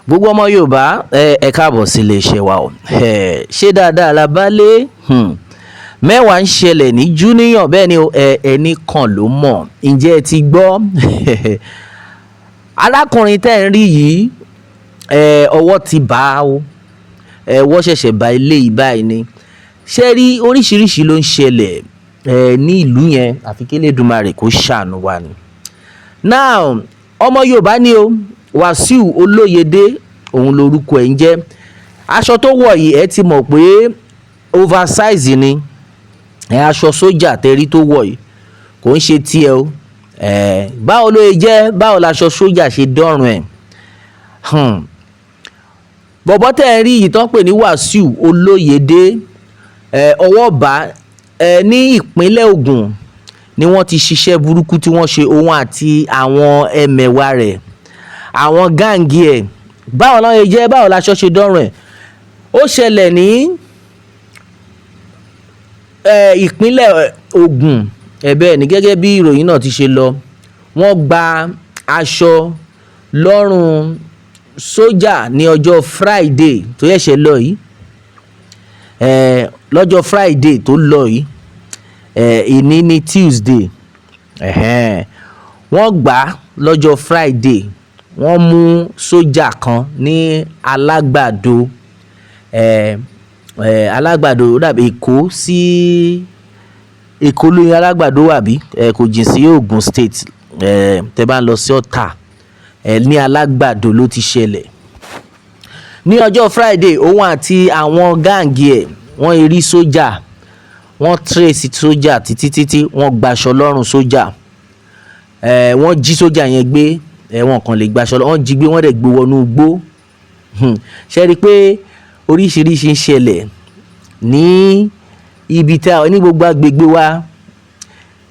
Gbogbo ọmọ Yorùbá ẹ káàbọ̀ sí iléeṣẹ́ wa o. Ṣé dáadáa la bá lé? Mẹ́wàá ń ṣẹlẹ̀ ní Júníyọ̀ bẹ́ẹ̀ ni ẹnì kan ló mọ̀. Ǹjẹ́ ẹ ti gbọ́? Arákùnrin tẹ́ ń rí yìí ọwọ́ ti bá a o. Wọ́n ṣẹ̀ṣẹ̀ bá ilé yìí báyìí ni. Ṣé rí oríṣiríṣi ló ń ṣẹlẹ̀ ní ìlú yẹn àfi kí Elédùmarè kó ṣàánú wa ni. Now ọmọ Yorùbá ni o. Wàsíù Olóyèdé òun lorúkọ ẹ̀ ń jẹ́. Aṣọ tó wọ̀ yìí ẹ ti mọ̀ pé oversize ni. Aṣọ sójà tẹ́rí tó wọ̀ yìí kò ń ṣe tiẹ̀ o. Báwo ló jẹ́ báwo laṣọ sójà ṣe dọ́rùn ẹ̀. Bọ̀bọ́ tẹ́ ẹ rí yìí tán pè ní Wàsíù Olóyèdé ọwọ́ bá ní ìpínlẹ̀ Ògùn ni wọ́n ti ṣiṣẹ́ burúkú tí wọ́n ṣe òun àti àwọn ẹmẹ̀wà rẹ̀ àwọn gáǹgì ẹ̀. Báwo ló jẹ́ báwo laṣọ ṣe dọ́rùn ẹ̀. Ó ṣẹlẹ̀ ní ìpínlẹ̀ Ògùn bẹ́ẹ̀ ni gẹ́gẹ́ bí ìròyìn náà ti ṣe lọ. Wọ́n gba aṣọ lọ́rùn sójà ní ọjọ́ Friday tó ṣẹ̀ṣẹ̀ lọ yìí. Lọ́jọ́ Friday tó lọ yìí ìní ní Tuesday. Wọ́n gbà á lọ́jọ́ Friday. Wọ́n mú sójà kan ní Alágbàdo Alágbàdo ó dàbí Èkó sí Èkó lóyún Alágbàdo wà bí kò jìn sí Ògùn State tẹ́ bá ń lọ sí Ọ̀tà ní Alágbàdo ló ti ṣẹlẹ̀. Ní ọjọ́ Friday òun àti àwọn gáǹgì ẹ̀ wọ́n rí sójà wọ́n trace sójà títí wọ́n gbaṣọ lọ́rùn sójà wọ́n jí sójà yẹn gbé wọ́n kàn lè gbaṣọ lọ wọ́n jí gbé wọ́n dẹ̀ gbé wọnú igbó. Ṣé rí i pé oríṣiríṣi ń ṣẹlẹ̀ ní ibi tí ní gbogbo agbègbè wa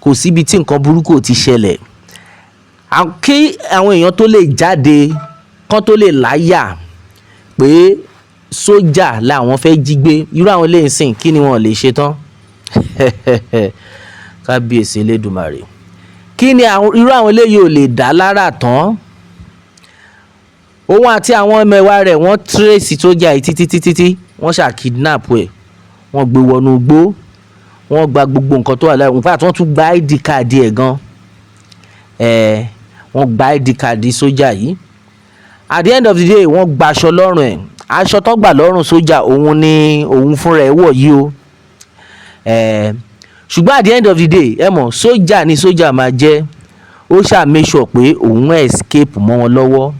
kò síbi tí nǹkan burúkú ò ti ṣẹlẹ̀. Kí àwọn èèyàn tó lè jáde kán tó lè láyà pé sójà làwọn fẹ́ jí gbé irú àwọn eléyìí sìn kí ni wọ́n lè ṣe tán. Kábíyèsí Elédùmarè kí ni irú àwọn eléyìí ò lè dá lára tán. Òun àti àwọn ẹmẹ̀wà rẹ̀ wọ́n trace sójà yìí títí wọ́n ṣà kidnap ẹ̀ wọ́n gbé wọnú igbó wọ́n gba gbogbo nǹkan tó wà lára in fact wọ́n tún gba ID card ẹ̀ gan. Wọ́n gba ID card sójà yìí. At the end of the day wọ́n gba aṣọ lọ́rùn ẹ̀. Aṣọ tó gbà lọ́rùn sójà òun ni òun fúnra ẹ̀ wọ̀ yìí o. Ṣùgbọ́n at the end of the day ẹ mọ̀ sójà ni sójà máa jẹ́. Ó ṣáà make sure pé òun escape mọ́ wọn lọ́wọ́.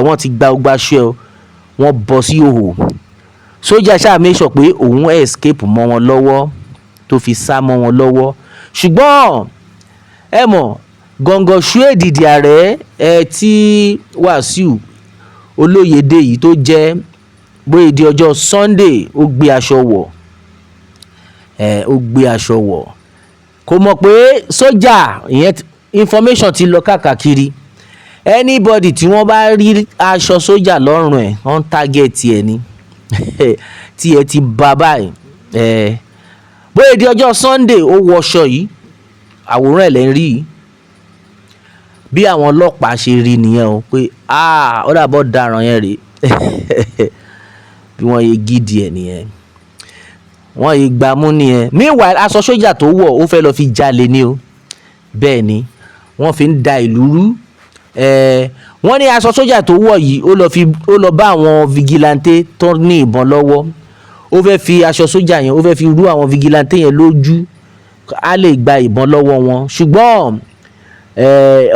Wọ́n ti gba gbogbo aṣọ ẹ̀ wọ́n bọ́ sí ìhòhò. Sójà ṣáà make sure pé òun escape mọ́ wọn lọ́wọ́ tó fi sá mọ́ wọn lọ́wọ́. Ṣùgbọ́n ẹ mọ̀ gọ̀ǹgọ̀ ṣú èdìdì ààrẹ tí Wàsíù Olóyèdé yìí tó jẹ́ bóyá di ọjọ́ Sunday ó gbé aṣọ wọ̀. Ó gbé aṣọ wọ̀ kò mọ̀ pé sójà ìyẹn information ti lọ káàkiri anybody tí wọ́n bá rí aṣọ sójà lọ́rùn ẹ̀ wọ́n target ẹ̀ ni tí ẹ ti bá báyìí. Bóyá di ọjọ́ Sunday ó wọṣọ yìí àwòrán ẹ̀ lẹ́ ń rí yìí bí àwọn ọlọ́pàá ṣe rí nìyẹn o pé ó dàbọ̀ dáràn yẹn rèé bí wọ́n yẹ gidi ẹ̀ nìyẹn wọ́n yìí gbámú nìyẹn. Meanwhile aṣọ sójà tó wọ̀ ó fẹ́ lọ fi jalè ni o. Bẹ́ẹ̀ ni wọ́n fi ń da ìlú rú. Wọ́n ní aṣọ sójà tó wọ̀ yìí ó lọ bá àwọn vigilante tó ní ìbọn lọ́wọ́. Ó fẹ́ fi aṣọ sójà yẹn ó fẹ́ fi rú àwọn vigilante yẹn lójú á lè gba ìbọn lọ́wọ́ wọn. Ṣùgbọ́n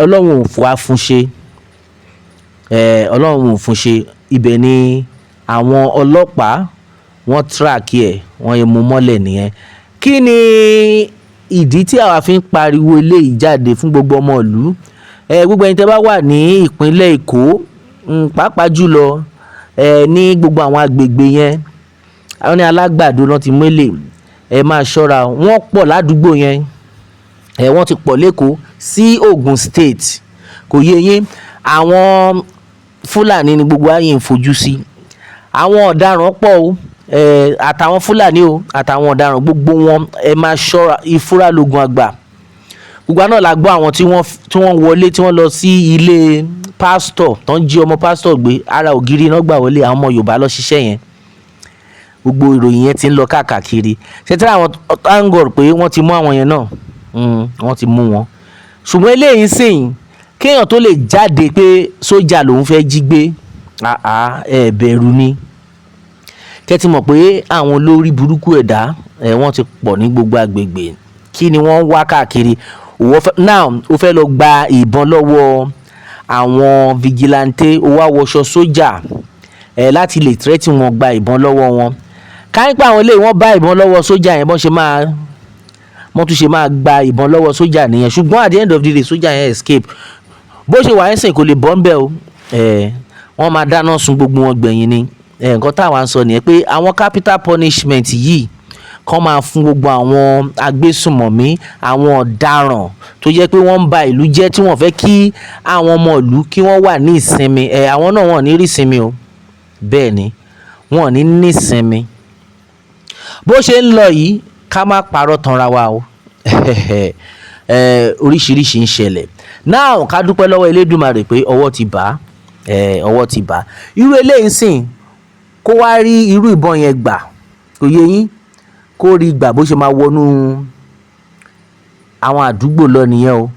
Ọlọ́run ò wá fún ṣe. Ọlọ́run ò fún ṣe. Ibẹ̀ ni àwọn ọlọ́pàá wọ́n track ẹ̀ wọ́n yẹ mú mọ́lẹ̀ nìyẹn. Kí ni ìdí tí àwa fi ń pariwo eléyìí jáde fún gbogbo ọmọ ìlú? Gbogbo ẹni tẹ́ bá wà ní ìpínlẹ̀ Èkó pàápàá jùlọ ní gbogbo àwọn agbègbè yẹn àwọn ní Alágbàdo náà ti mélè máa ṣọ́ra wọ́n pọ̀ ládùúgbò yẹn wọ́n ti pọ̀ lÉkòó sí Ògùn State kò yé yín àwọn Fúlàní ni gbogbo ayé ń fojú sí. Àwọn ọ̀daràn pọ̀ o àtàwọn Fúlàní o àtàwọn ọ̀daràn gbogbo wọn máa ṣọ́ra ìfúra lógun àgbà gbogbo náà la gbọ́ àwọn tí wọ́n wọlé tí wọ́n lọ sí ilé pásítọ̀ tó ń jí ọmọ pásítọ̀ gbé ara ògiri iná gbà wọlé àwọn ọmọ Yorùbá lọ ṣiṣẹ́ yẹn gbogbo ìròyìn yẹn ti ń lọ káàkiri ṣètìlẹ́ àwọn thank God pé wọ́n ti mú àwọn yẹn náà wọ́n ti mú wọn ṣùgbọ́n eléyìí sìn kéèyàn tó lè jáde pé sójà lòun fẹ́ jí gbé ẹ bẹ̀rù ni kẹ́tì mọ̀ pé àwọn olórí burúkú ẹ̀dá wọ́n ti pọ̀ ní gbogbo agbègbè kí ni wọ́n wá káàkiri now ó fẹ́ lọ gba ìbọn lọ́wọ́ àwọn vigilante ó wá wọṣọ sójà láti lè tẹ́tí wọn gba ìbọn lọ́wọ́ wọn káyípa àwọn eléyìí wọ́n bá ìbọn lọ́wọ́ sójà yẹn wọ́n tún ṣe máa gba ìbọn lọ́wọ́ sójà nìyẹn ṣùgbọ́n at the end of the day sójà yẹn escape bó ṣe wà ẹ̀sìn kò lè bọ́ ńbẹ́ o wọ́n máa dáná sun gbogbo wọn gbẹ̀yìn ni nǹkan táwa ń sọ nìyẹn pé àwọn capital punishment yìí kàn máa fún gbogbo àwọn agbésùmọ̀mí àwọn ọ̀daràn tó jẹ́ pé wọ́n ń ba ìlú jẹ́ tí wọ́n fẹ́ kí àwọn ọmọ ìlú kí wọ́n wà ní ìsinmi àwọn náà wọ́n ní rí ìsinmi o bẹ́ẹ̀ ni wọ́n ní ní ìsinmi bó ṣe ń lọ yìí ká má parọ́ tanra wa o oríṣiríṣi ń ṣẹlẹ̀ náà ká dúpẹ́ lọ́wọ́ Elédùmarè pé ọwọ́ ti bá irú eléyìí sìn kó wá rí irú ìbọn yẹn gbà kò yé yín kó rí gbà bó ṣe máa wọnú àwọn àdúgbò lọ nìyẹn o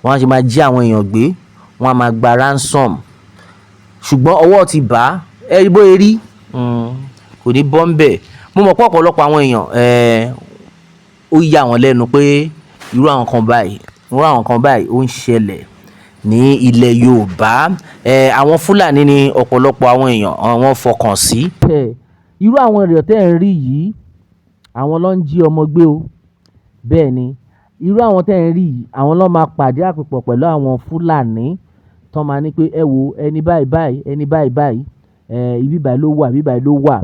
wọ́n á ṣe máa jí àwọn èèyàn gbé wọ́n á máa gba ransom ṣùgbọ́n ọwọ́ ti bá ẹ bó e rí kò ní bọ́ ń bẹ̀ mo mọ̀ pé ọ̀pọ̀lọpọ̀ àwọn èèyàn ó yà wọ́n lẹ́nu pé irú àwọn kan báyìí ó ń ṣẹlẹ̀ ní ilẹ̀ Yorùbá àwọn Fúlàní ni ọ̀pọ̀lọpọ̀ àwọn èèyàn wọ́n fọkàn sí. irú àwọn èèyàn tẹ́ ẹ̀ ń rí yìí àwọn ló ń jí ọmọ gbé o bẹ́ẹ̀ ni irú àwọn tẹ́ ẹ̀ ń rí yìí àwọn ló máa pàdé àpòpọ̀ pẹ̀lú àwọn Fúlàní tó máa ní pé ẹ wo ẹni báyìí báyìí ẹni báyìí báyìí ibi báyìí ló wà ibi báyìí ló wà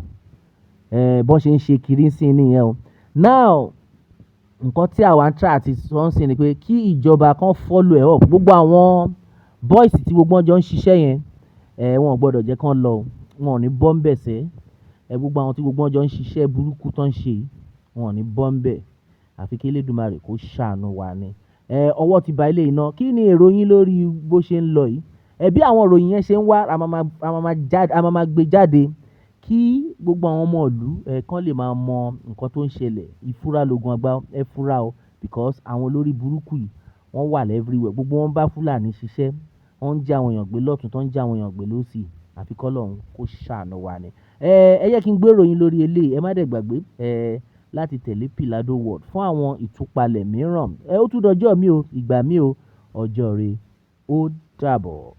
bọ́n ṣe ń ṣe kiri sí nìyẹn o now nǹkan tí àwa ń try àti sọ ń sìn ni pé kí ìjọba kan follow ẹ̀ up gbogbo àwọn boys tí gbogbo wọn jọ ń ṣiṣẹ́ yẹn wọn ò gbọ́dọ̀ jẹ́ kán lọ wọn ò ní bọ́ ń bẹ̀ sẹ́ gbogbo àwọn tí gbogbo wọn jọ ń ṣiṣẹ́ burúkú tó ń ṣe wọn ò ní bọ́ ń bẹ̀ àfi kí Elédùmarè kó ṣàánú wa ni ọwọ́ ti ba ilé iná kí ni èrò yín lórí bó ṣe ń lọ yìí bí àwọn ìròyìn yẹn ṣe ń wá a máa gbé jáde kí gbogbo àwọn ọmọ ìlú kan lè máa mọ nǹkan tó ń ṣẹlẹ̀ ìfura lógun àgbà ẹ fura o because àwọn olórí burúkú yìí wọ́n wà everywhere gbogbo wọn bá Fúlàní ṣiṣẹ́ wọ́n ń jẹ́ àwọn èèyàn gbé lọ́tún tó ń jẹ́ àwọn èèyàn gbé lọ́sì àfi k'Ọlọ́run kó ṣàánú wa ni. ẹ jẹ́ kí n gbé ìròyìn lórí eléyìí ẹ má dẹ̀ gbàgbé láti tẹ̀lé Pilado World fún àwọn ìtúpalẹ̀ mìíràn ó tún dọjọ́ mi o ìgbà mi o ọjọ́ rẹ ó dàbọ̀.